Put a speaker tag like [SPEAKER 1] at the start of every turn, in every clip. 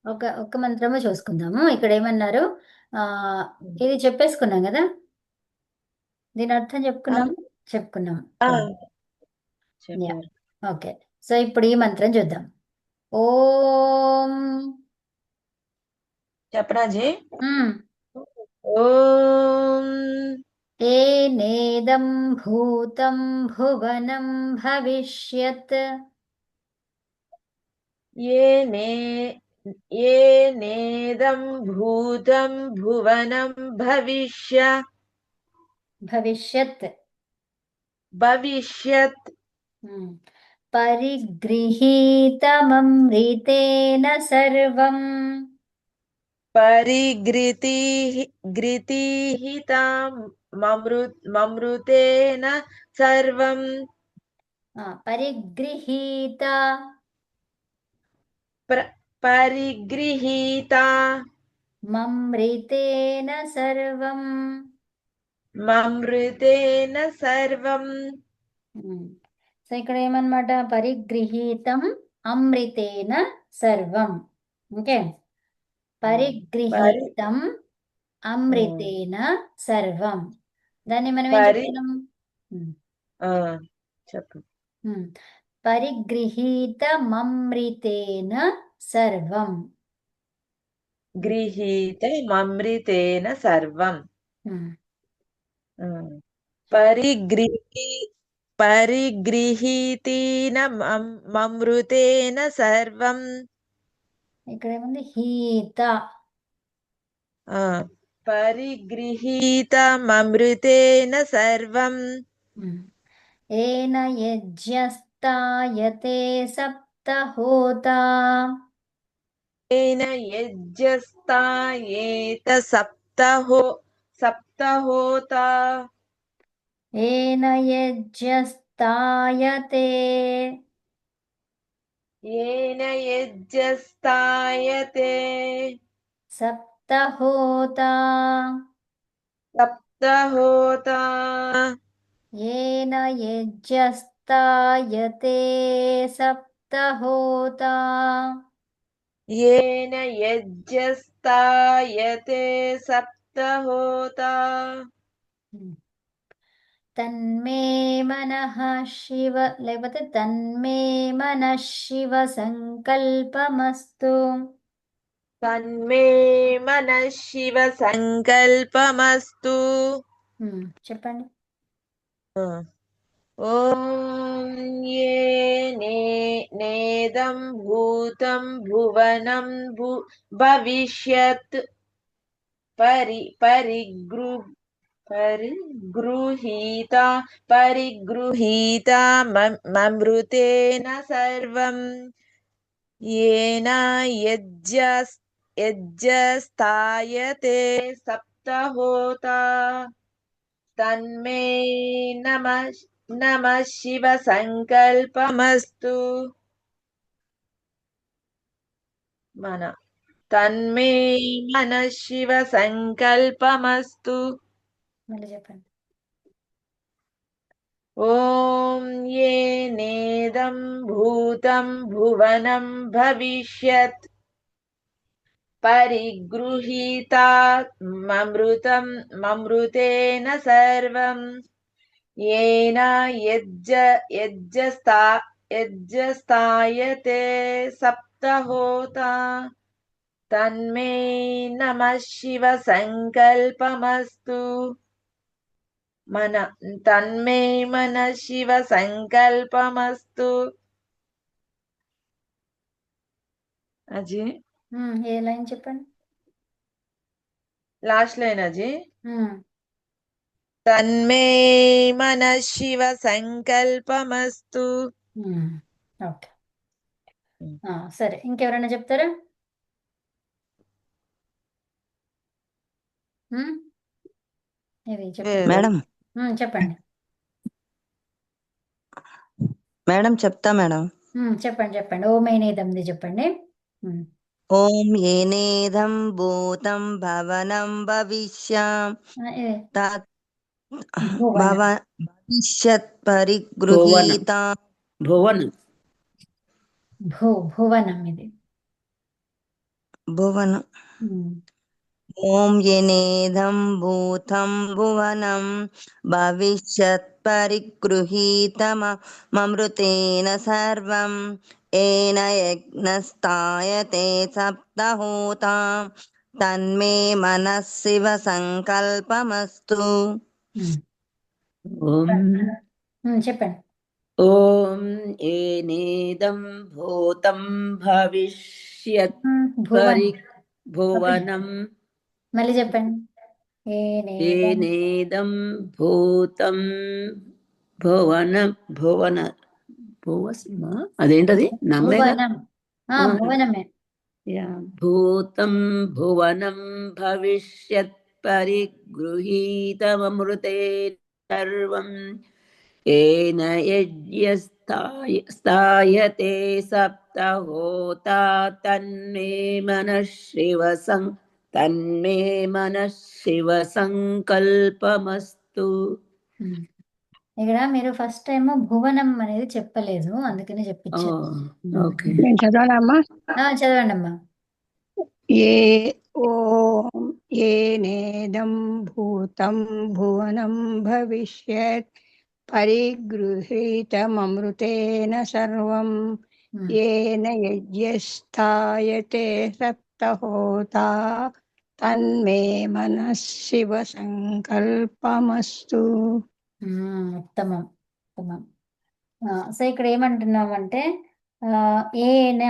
[SPEAKER 1] ఒక మంత్రము చూసుకుందాము. ఇక్కడ ఏమన్నారు? ఆ ఇది చెప్పేసుకున్నాం కదా. దీని అర్థం చెప్పుకున్నాము.
[SPEAKER 2] ఆ,
[SPEAKER 1] ఓకే. యా.
[SPEAKER 2] చెప్పారు.
[SPEAKER 1] ఓకే. సో ఇప్పుడు ఈ మంత్రం చూద్దాం. ఓం.
[SPEAKER 2] చెప్పనా జీ?
[SPEAKER 1] మ్,
[SPEAKER 2] ఓం
[SPEAKER 1] ఏనేదం భూతం భువనం భవిష్యత్.
[SPEAKER 2] येने येनेदं भूतं भुवनं
[SPEAKER 1] భవిష్యత్.
[SPEAKER 2] भविष्यत्
[SPEAKER 1] పరిగృహీతమమృతేన సర్వం.
[SPEAKER 2] ममृतेन सर्वं
[SPEAKER 1] పరిగృహీత.
[SPEAKER 2] परिगृहीता
[SPEAKER 1] మమృతేన సర్వం.
[SPEAKER 2] ममृतेन सर्वं
[SPEAKER 1] సో ఇక్కడ ఏమన్నమాట? పరిగృహీతం అమృతేన సర్వం. ఓకే.
[SPEAKER 2] పరి
[SPEAKER 1] పరిగృహీతం అమృతేన సర్వం. దాన్ని మనం ఏం
[SPEAKER 2] పరి
[SPEAKER 1] చెప్తున్నాం? ఉమ్,
[SPEAKER 2] ఆ, చెప్పు.
[SPEAKER 1] ఉమ్. పరిగృహీతమమృతేన సర్వం.
[SPEAKER 2] గృహీతమమృతేన సర్వం
[SPEAKER 1] ఉమ్.
[SPEAKER 2] పరిగృహీ పరిగృహీతేన మమృతేన సర్వం
[SPEAKER 1] ఇక్కడ ఏముంది? హీత.
[SPEAKER 2] ఆ, పరిగృహీతమమృతేన సర్వం
[SPEAKER 1] ఉమ్. ఏన యజ్ఞస్థాయతే సప్తహోతా.
[SPEAKER 2] తేన యజ్ఞస్థాయేత సప్తహోతా
[SPEAKER 1] ఏన యజ్ఞస్థాయతే.
[SPEAKER 2] येन यज्ञस्थायते
[SPEAKER 1] సప్తహోతా.
[SPEAKER 2] सप्तहोता
[SPEAKER 1] ఏన యజ్ఞస్థాయతే సప్తహోతా.
[SPEAKER 2] येन यज्ञस्थायते सप्तहोता
[SPEAKER 1] తన్మే మనః శివ, లేకపోతే తన్మే మనః శివ సంకల్పమస్తు.
[SPEAKER 2] तन्मे मनः शिव संकल्पमस्तु
[SPEAKER 1] చెప్పండి.
[SPEAKER 2] ॐ ये नेदं भूतं भुवनं भविष्यत् परिगृहीता ममृतेन सर्वं येन यज्ञस्थायते सप्तहोता तन्मे नमः शिव संकल्पमस्तु मन तन्मे मनः शिव संकल्पमस्तु
[SPEAKER 1] మళ్ళీ చెప్పండి.
[SPEAKER 2] ॐ ये नेदं भूतं भुवनं भविष्यत् परिगृहीता ममृतेन सर्वं येन यज्ञस्थायते सप्तहोता तन्मे नमः शिव संकल्पमस्तु मन तन्मे मनः शिव संकल्पमस्तु अजय
[SPEAKER 1] ఏ లైన్ చెప్పండి.
[SPEAKER 2] लास्ट लाइन अजय
[SPEAKER 1] ఉమ్,
[SPEAKER 2] तन्मे मनः शिव संकल्पमस्तु
[SPEAKER 1] ఉమ్, ఓకే. సరే, ఇంకెవరైనా చెప్తారా? ఉమ్, ఇది చెప్పండి.
[SPEAKER 3] మేడం
[SPEAKER 1] చెప్పండి.
[SPEAKER 3] మేడం చెప్తా మేడం.
[SPEAKER 1] చెప్పండి చెప్పండి. ఓమేనేదంది చెప్పండి. ఉమ్,
[SPEAKER 3] ఓం ఏనేదం భూతం భవనం భవిష్యాం
[SPEAKER 1] ఇది
[SPEAKER 3] తత్
[SPEAKER 1] భువనం.
[SPEAKER 3] భవిష్యత్
[SPEAKER 4] భువనం
[SPEAKER 3] పరిగృహీత
[SPEAKER 4] భువనం
[SPEAKER 1] భువనం ఇది.
[SPEAKER 3] భువనం.
[SPEAKER 1] ఉమ్.
[SPEAKER 3] ఓం యనేదం భూతం భువనం భవిష్యత్ పరిగృహీతమమృతేన సర్వం ఏన యజ్ఞస్థాయతే సప్తహోతా తన్మే మనఃశివ సంకల్పమస్తు.
[SPEAKER 1] ఉమ్.
[SPEAKER 4] ఓం
[SPEAKER 1] చెప్పండి.
[SPEAKER 4] ఓం ఏనేదం భూతం భవిష్యత్
[SPEAKER 1] భువన్
[SPEAKER 4] భువనం
[SPEAKER 1] మళ్ళీ చెప్పండి. ఏనేదం
[SPEAKER 4] ఏనేదం భూతం భువన భువస్మ అదేంటది నమ్మేగా
[SPEAKER 1] భువనం
[SPEAKER 4] భువనం.
[SPEAKER 1] భువనమే.
[SPEAKER 4] యా భూతం భువనం భవిష్యత్ పరిగృహీతమమృతే సర్వం ఏన స్థాయతే సప్తహోతా తన్మే మనః శివ సంకల్పమస్తు.
[SPEAKER 1] ఉమ్. ఇక్కడ మీరు ఫస్ట్ టైం భువనం అనేది చెప్పలేదు, అందుకని
[SPEAKER 4] ఓ,
[SPEAKER 1] చెప్పించారు.
[SPEAKER 4] ఓకే.
[SPEAKER 5] నేను చదవాలమ్మా.
[SPEAKER 1] చదవండి అమ్మా.
[SPEAKER 5] ఏ ఓం ఏనేదం భూతం భువనం భవిష్యత్ పరిగృహీతమమృతేన సర్వం
[SPEAKER 1] ఉమ్.
[SPEAKER 5] ఏన యజ్ఞస్థాయతే సప్తహోతా తన్మే మనః శివ సంకల్పమస్తు.
[SPEAKER 1] ఉత్తమం ఉత్తమం. సో ఇక్కడ ఏమంటున్నామంటే ఏన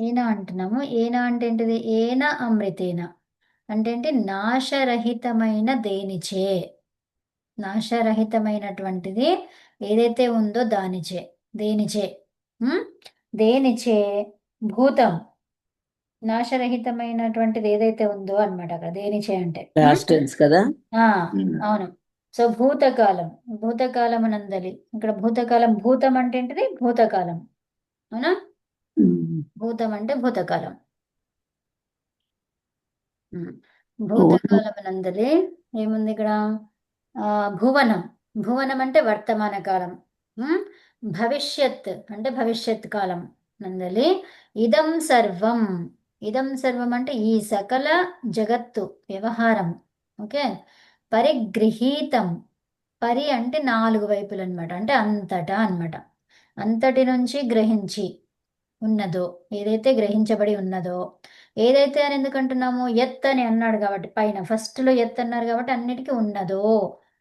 [SPEAKER 1] ఏన అంటున్నాము. ఏన అంటే ఏంటిది? ఏన అమృతేన అంటే ఏంటి? నాశరహితమైన దేనిచే, నాశరహితమైనటువంటిది ఏదైతే ఉందో దానిచే, దేనిచే దేనిచే భూతం నాశరహితమైనటువంటిది ఏదైతే ఉందో అన్నమాట. అక్కడ దేనిచే అంటే
[SPEAKER 4] పాస్ట్ టెన్స్ కదా.
[SPEAKER 1] అవును. సో భూతకాలం, భూతకాలమునందలి. ఇక్కడ భూతకాలం, భూతం అంటే ఏంటిది? భూతకాలం. అవునా? భూతం అంటే భూతకాలం. భూతకాలమునందలి ఏముంది ఇక్కడ? భువనం, భువనం అంటే వర్తమాన కాలం. భవిష్యత్ అంటే భవిష్యత్ కాలం నందలి. ఇదం సర్వం, ఇదం సర్వం అంటే ఈ సకల జగత్తు వ్యవహారం. ఓకే. పరిగృహీతం, పరి అంటే నాలుగు వైపులు అనమాట, అంటే అంతటా అనమాట. అంతటి నుంచి గ్రహించి ఉన్నదో, ఏదైతే గ్రహించబడి ఉన్నదో, ఏదైతే అని ఎందుకంటున్నాము? ఎత్ అని అన్నాడు కాబట్టి, పైన ఫస్ట్లో ఎత్ అన్నారు కాబట్టి అన్నిటికీ ఉన్నదో,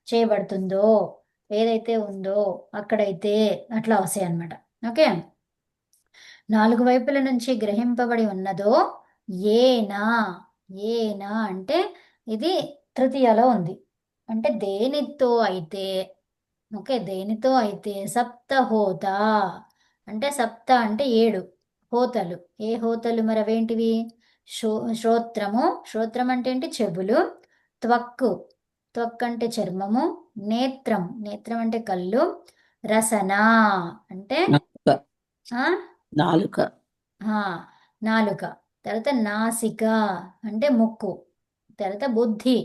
[SPEAKER 1] చేయబడుతుందో, ఏదైతే ఉందో అక్కడైతే అట్లా వస్తాయి అనమాట. ఓకే. నాలుగు వైపుల నుంచి గ్రహింపబడి ఉన్నదో ఏనా, ఏనా అంటే ఇది తృతీయలో ఉంది. అంటే దేనితో అయితే, ఓకే, దేనితో అయితే సప్తహోత అంటే సప్త అంటే 7 హోతలు. ఏ హోతలు మరి అవేంటివి? శ్రోత్రము, శ్రోత్రం అంటే ఏంటి? చెవులు. త్వక్కు, త్వక్ అంటే చర్మము. నేత్రం, నేత్రం అంటే కళ్ళు. రసన అంటే
[SPEAKER 4] నాలుక,
[SPEAKER 1] నాలుక. తర్వాత నాసిక అంటే ముక్కు. తర్వాత బుద్ధి.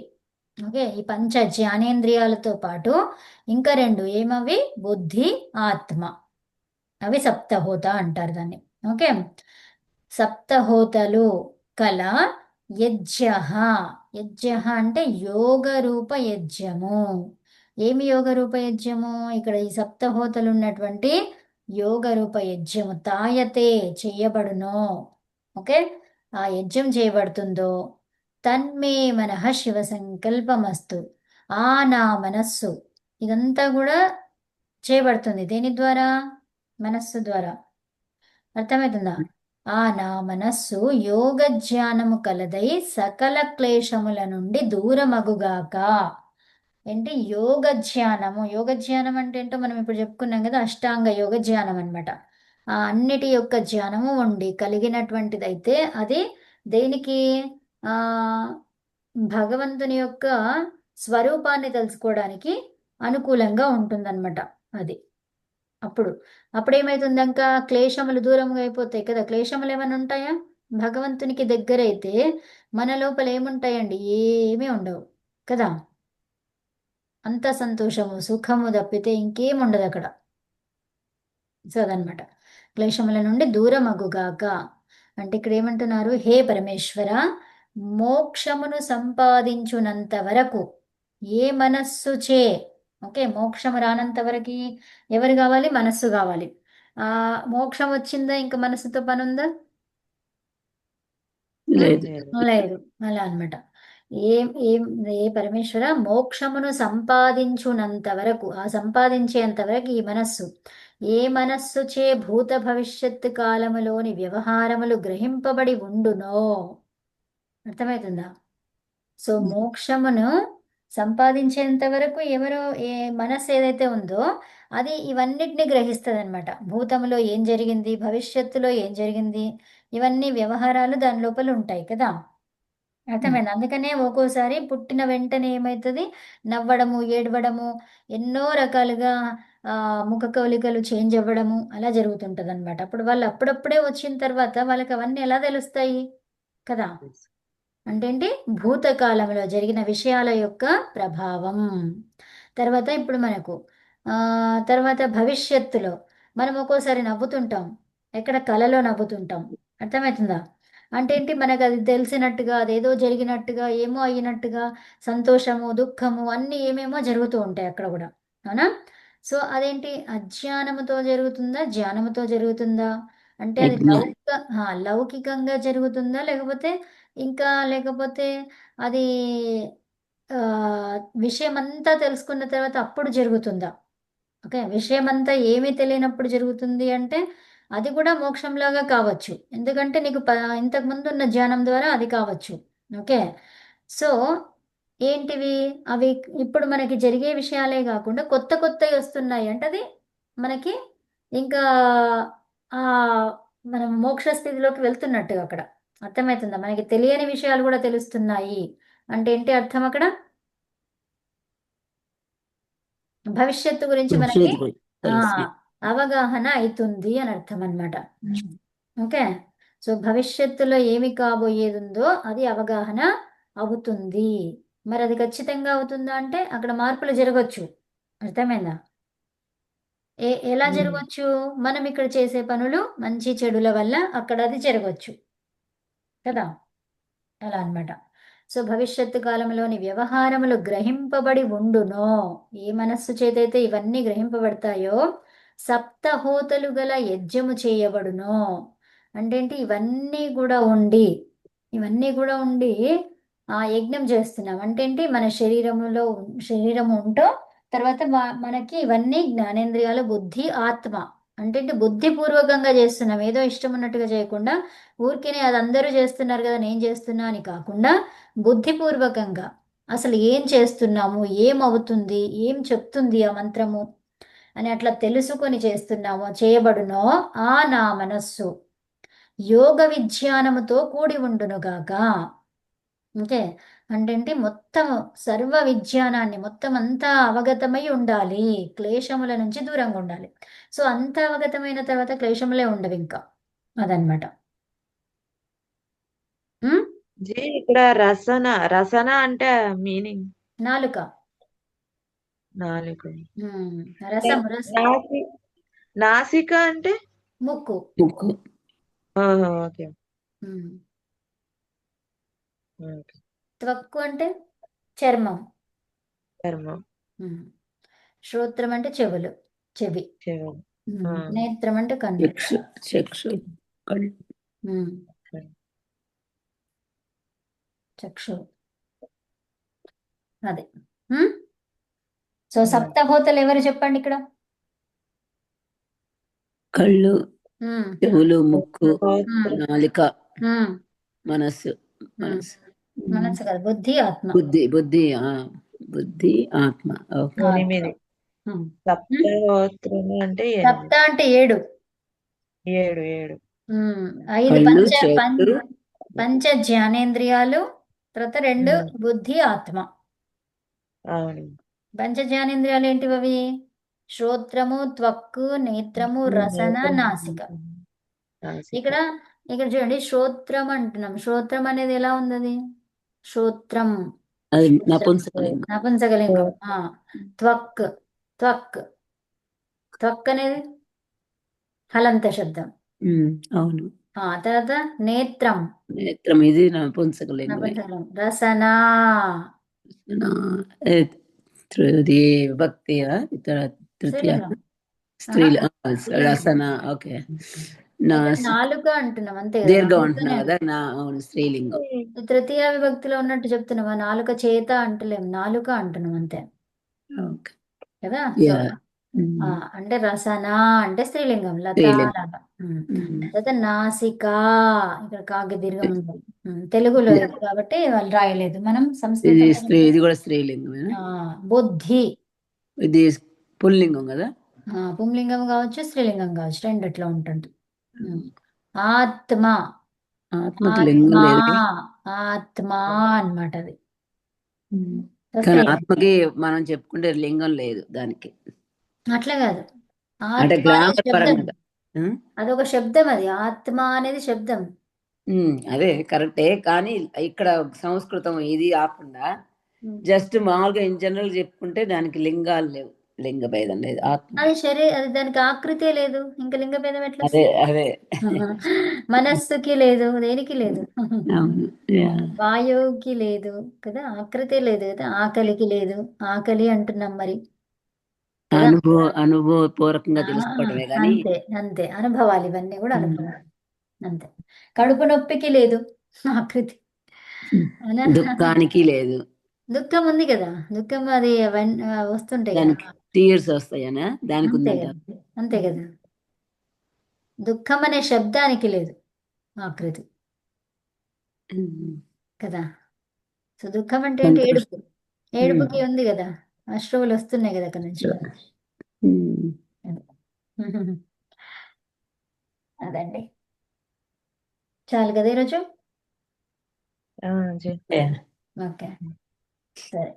[SPEAKER 1] ఓకే. ఈ పంచ జ్ఞానేంద్రియాలతో పాటు ఇంకా 2 ఏమవి? బుద్ధి, ఆత్మ. అవి సప్తహోత అంటారు దాన్ని. ఓకే. సప్తహోతలు కల యజ్ఞ, యజ్ఞ అంటే యోగ రూప యజ్ఞము. ఏమి యోగ రూప యజ్ఞము? ఇక్కడ ఈ సప్తహోతలు ఉన్నటువంటి యోగ రూప యజ్ఞము తాయతే చేయబడును. ఓకే. ఆ యజ్ఞం చేయబడుతుందో తన్మే మనః శివ సంకల్పమస్తు. నా మనస్సు ఇదంతా కూడా చేయబడుతుంది. దేని ద్వారా? మనస్సు ద్వారా. అర్థమవుతుందా? నా మనస్సు యోగ జ్ఞానము కలదై సకల క్లేశముల నుండి దూరమగుగాక. ఏంటి? యోగ ధ్యానము. యోగ ధ్యానం అంటే ఏంటో మనం ఇప్పుడు చెప్పుకున్నాం కదా, అష్టాంగ యోగ ధ్యానం అనమాట. ఆ అన్నిటి యొక్క ధ్యానము ఉండి కలిగినటువంటిదైతే అది దేనికి? భగవంతుని యొక్క స్వరూపాన్ని తెలుసుకోవడానికి అనుకూలంగా ఉంటుందన్నమాట. అది అప్పుడేమవుతుంది? ఇంకా క్లేశములు దూరంగా అయిపోతాయి కదా. క్లేశములు ఏమైనా ఉంటాయా? భగవంతునికి దగ్గరైతే మన లోపల ఏముంటాయండి? ఏమీ ఉండవు కదా. అంత సంతోషము, సుఖము తప్పితే ఇంకేముండదు అక్కడ. సో అదనమాట. క్లేశముల నుండి దూరమగుగాక అంటే ఇక్కడ ఏమంటున్నారు, హే పరమేశ్వర, మోక్షమును సంపాదించునంత వరకు ఏ మనస్సు చే, ఓకే, మోక్షము రానంత వరకు ఎవరు కావాలి, మనస్సు కావాలి. ఆ మోక్షం వచ్చిందా ఇంకా మనస్సుతో పని ఉందా?
[SPEAKER 4] లేదు.
[SPEAKER 2] లేదు.
[SPEAKER 1] లేదు. అలా అన్నమాట. ఏం ఏం ఏ పరమేశ్వర, మోక్షమును సంపాదించునంత వరకు, ఆ సంపాదించేంత వరకు ఈ మనస్సు, ఏ మనస్సు చే భూత భవిష్యత్ కాలములోని వ్యవహారములు గ్రహింపబడి ఉండునో. అర్థమవుతుందా? సో మోక్షమును సంపాదించేంత వరకు ఎవరో ఏ మనస్సు ఏదైతే ఉందో అది ఇవన్నిటిని గ్రహిస్తుంది అనమాట. భూతంలో ఏం జరిగింది, భవిష్యత్తులో ఏం జరిగింది, ఇవన్నీ వ్యవహారాలు దాని లోపల ఉంటాయి కదా. అర్థమైంది. అందుకనే ఒక్కోసారి పుట్టిన వెంటనే ఏమవుతుంది, నవ్వడము, ఏడవడము, ఎన్నో రకాలుగా ముఖ కవలికలు చేంజ్ అవ్వడము అలా జరుగుతుంటది అనమాట. అప్పుడు వాళ్ళు అప్పుడప్పుడే వచ్చిన తర్వాత వాళ్ళకి అవన్నీ ఎలా తెలుస్తాయి కదా. అంటే ఏంటి, భూతకాలంలో జరిగిన విషయాల యొక్క ప్రభావం. తర్వాత ఇప్పుడు మనకు తర్వాత భవిష్యత్తులో మనం ఒక్కోసారి నవ్వుతుంటాం, ఎక్కడ కలలో నవ్వుతుంటాం. అర్థమవుతుందా? అంటే ఏంటి, మనకు అది తెలిసినట్టుగా, అదేదో జరిగినట్టుగా, ఏమో అయినట్టుగా, సంతోషము, దుఃఖము అన్నీ ఏమేమో జరుగుతూ ఉంటాయి అక్కడ కూడా, అవునా? సో అదేంటి, అజ్ఞానముతో జరుగుతుందా, జ్ఞానముతో జరుగుతుందా? అంటే అది
[SPEAKER 4] అజ్ఞానం.
[SPEAKER 1] లౌకికంగా జరుగుతుందా, లేకపోతే అది ఆ, విషయమంతా తెలుసుకున్న తర్వాత అప్పుడు జరుగుతుందా? ఓకే, విషయమంతా ఏమీ తెలియనప్పుడు జరుగుతుంది అంటే అది కూడా మోక్షంలాగా కావచ్చు. ఎందుకంటే నీకు ఇంతకుముందు ఉన్న జ్ఞానం ద్వారా అది కావచ్చు. ఓకే, సో ఏంటివి అవి, ఇప్పుడు మనకి జరిగే విషయాలే కాకుండా కొత్త కొత్తవి వస్తున్నాయి అంటే అది మనకి ఇంకా ఆ మనం మోక్ష స్థితిలోకి వెళ్తున్నట్టుగా అక్కడ. అర్థమవుతుందా? మనకి తెలియని విషయాలు కూడా తెలుస్తున్నాయి అంటే ఏంటి అర్థం అక్కడ, భవిష్యత్తు గురించి మనకి
[SPEAKER 4] భవిష్యత్తు గురించి
[SPEAKER 1] ఆ
[SPEAKER 4] తెలుసు.
[SPEAKER 1] అవగాహన అవుతుంది అని అర్థం అన్నమాట. ఓకే, సో భవిష్యత్తులో ఏమి కాబోయేది ఉందో అది అవగాహన అవుతుంది. మరి అది ఖచ్చితంగా అవుతుందా అంటే అక్కడ మార్పులు జరగచ్చు. అర్థమైందా? ఎలా జరగచ్చు, మనం ఇక్కడ చేసే పనులు మంచి చెడుల వల్ల అక్కడ అది జరగచ్చు కదా. అలా అన్నమాట. సో భవిష్యత్తు కాలంలోని వ్యవహారములు గ్రహింపబడి ఉండునో, ఏ మనస్సు చేతైతే ఇవన్నీ గ్రహింపబడతాయో, సప్తహోతలు గల యజ్ఞము చేయబడునో. అంటే ఏంటి, ఇవన్నీ కూడా ఉండి ఆ యజ్ఞం చేస్తున్నాం అంటే ఏంటి, మన శరీరము ఉంటో తర్వాత మనకి ఇవన్నీ జ్ఞానేంద్రియాలు, బుద్ధి, ఆత్మ అంటే ఏంటి, బుద్ధిపూర్వకంగా చేస్తున్నాం, ఏదో ఇష్టం ఉన్నట్టుగా చేయకుండా ఊరికేనే అది అందరూ చేస్తున్నారు కదా నేను చేస్తున్నా అని కాకుండా బుద్ధిపూర్వకంగా అసలు ఏం చేస్తున్నాము, ఏమవుతుంది, ఏం చెప్తుంది ఆ మంత్రము అని అట్లా తెలుసుకొని చేయబడునో ఆ నా మనస్సు యోగ విజ్ఞానముతో కూడి ఉండునుగాక. ఓకే, అంటే మొత్తం సర్వ విజ్ఞానాన్ని మొత్తం అంతా అవగతమై ఉండాలి, క్లేశముల నుంచి దూరంగా ఉండాలి. సో అంతా అవగతమైన తర్వాత క్లేశములే ఉండవు ఇంకా, అదనమాట.
[SPEAKER 2] జీ ఇక్కడ రసన అంటే మీనింగ్
[SPEAKER 1] నాలుక.
[SPEAKER 2] నాలుగు.
[SPEAKER 1] రసం.
[SPEAKER 2] నాసిక అంటే
[SPEAKER 1] ముక్కు.
[SPEAKER 4] ముక్కు.
[SPEAKER 2] ఓకే.
[SPEAKER 1] త్వక్కు అంటే చర్మం.
[SPEAKER 2] చర్మం.
[SPEAKER 1] శ్రోత్రం అంటే చెవి. నేత్రం అంటే కన్ను.
[SPEAKER 4] చక్షు.
[SPEAKER 1] చక్షు అదే. సో సప్తహోతలు ఎవరు చెప్పండి ఇక్కడ?
[SPEAKER 4] కళ్ళు, చెవులు, ముక్కు, నాలిక, మనస్సు.
[SPEAKER 1] మనస్సు కాదు, బుద్ధి, ఆత్మ.
[SPEAKER 4] బుద్ధి ఆత్మ. ఓకే.
[SPEAKER 2] 8. సప్తహోత్రము అంటే
[SPEAKER 1] సప్త అంటే 7.
[SPEAKER 2] 7.
[SPEAKER 1] 5 పంచ జ్ఞానేంద్రియాలు, తర్వాత 2 బుద్ధి, ఆత్మ.
[SPEAKER 2] అవును.
[SPEAKER 1] పంచ జ్ఞానేంద్రియాలు ఏంటివి అవి? శ్రోత్రము, త్వక్కు, నేత్రము, రసన, నాసిక. ఇక్కడ చూడండి, శ్రోత్రం అంటున్నాం. శ్రోత్రం అనేది ఎలా ఉంది? అది శ్రోత్రం
[SPEAKER 4] అది నపుంసకలింగం.
[SPEAKER 1] నపుంసకలింగం. త్వక్ త్వక్ అనేది హలంత శబ్దం.
[SPEAKER 4] అవును.
[SPEAKER 1] తర్వాత నేత్రం
[SPEAKER 4] నేత్రం ఇది నపుంసకలింగమే.
[SPEAKER 1] నపుంసకలింగం. రసనా
[SPEAKER 4] తృతీయ విభక్తి ఇతర తృతీయ
[SPEAKER 1] స్త్రీలింగం.
[SPEAKER 4] స్త్రీల
[SPEAKER 1] స్త్రీలింగం.
[SPEAKER 4] రసన. ఓకే.
[SPEAKER 1] ఇక్కడ నాలుక అంటున్నాం అంతే కదా,
[SPEAKER 4] దీర్ఘం
[SPEAKER 1] నాలుకనే
[SPEAKER 4] అంటున్నావు కదా, అవును స్త్రీలింగం.
[SPEAKER 1] తృతీయ విభక్తిలో ఉన్నట్టు చెప్తున్నావా, నాలుక చేత అంటలేం, నాలుక అంటున్నాం అంతే
[SPEAKER 4] ఓకే.
[SPEAKER 1] కదా. So
[SPEAKER 4] yeah.
[SPEAKER 1] అంటే రసన అంటే స్త్రీలింగం, లత
[SPEAKER 4] స్త్రీలింగం.
[SPEAKER 1] లాగా. తర్వాత నాసిక, ఇక్కడ కాకి దీర్ఘం ఉంది. తెలుగులో ఇది కాబట్టి వాళ్ళు రాయలేదు, మనం
[SPEAKER 4] ఇది
[SPEAKER 1] సంస్కృతం.
[SPEAKER 4] ఇది కూడా స్త్రీలింగమేనా?
[SPEAKER 1] బుద్ధి
[SPEAKER 4] ఇది పుల్లింగం కదా.
[SPEAKER 1] పుంలింగం కావచ్చు, స్త్రీలింగం కావచ్చు, రెండిట్లో ఉంటుంది. ఆత్మ,
[SPEAKER 4] ఆత్మకి లింగం
[SPEAKER 1] ఆత్మ,
[SPEAKER 4] లేదు.
[SPEAKER 1] ఆత్మ అన్నమాట అది.
[SPEAKER 4] కానీ
[SPEAKER 1] స్త్రీలింగం.
[SPEAKER 4] ఆత్మకి మనం చెప్పుకుంటే లింగం లేదు దానికి.
[SPEAKER 1] అట్లా కాదు,
[SPEAKER 4] అంటే
[SPEAKER 1] ఆత్మ అనేది
[SPEAKER 4] గ్రామర్
[SPEAKER 1] శబ్దం,
[SPEAKER 4] పరంగా.
[SPEAKER 1] అదొక శబ్దం, అది ఆత్మ అనేది శబ్దం.
[SPEAKER 4] అదే కరెక్టే, కానీ ఇక్కడ సంస్కృతం ఇది కాకుండా జస్ట్ మామూలుగా ఇన్ జనరల్ చెప్పుకుంటే దానికి లింగాలు లేవు, లింగ భేదం లేదు ఆత్మ.
[SPEAKER 1] అది అది దానికి ఆకృతే లేదు, ఇంకా లింగ భేదం ఎట్లా
[SPEAKER 4] అదే
[SPEAKER 1] వస్తుంది?
[SPEAKER 4] అదే
[SPEAKER 1] మనస్సుకి లేదు, దేనికి లేదు,
[SPEAKER 4] అవును. యా.
[SPEAKER 1] వాయువుకి లేదు కదా, ఆకృతే లేదు కదా, ఆకలికి లేదు, ఆకలి అంటున్నాం మరి కదా.
[SPEAKER 4] అనుభవపూర్వకంగా తెలుసుకోవడమే కానీ.
[SPEAKER 1] అంతే అంతే, అనుభవాలు ఇవన్నీ కూడా అనుభవాలు అంతే. కడుపు నొప్పికి లేదు ఆకృతి, అవునా?
[SPEAKER 4] దుఃఖానికి లేదు.
[SPEAKER 1] దుఃఖం ఉంది కదా, దుఃఖం అది వస్తుంటాయి కదా,
[SPEAKER 4] దానికి టీయర్స్ వస్తాయనా, దానికి
[SPEAKER 1] అంతే
[SPEAKER 4] ఉందంట.
[SPEAKER 1] కదా, అంతే కదా. దుఃఖం అనే శబ్దానికి లేదు ఆకృతి కదా. సో దుఃఖం అంటే ఏంటి, ఏడుపు, ఏడుపుకి ఉంది కదా, అశ్రువులు వస్తున్నాయి కదా అక్కడ నుంచి. అదండి, చాలు కదా ఈరోజు.
[SPEAKER 2] జీ.
[SPEAKER 1] ఓకే, సరే.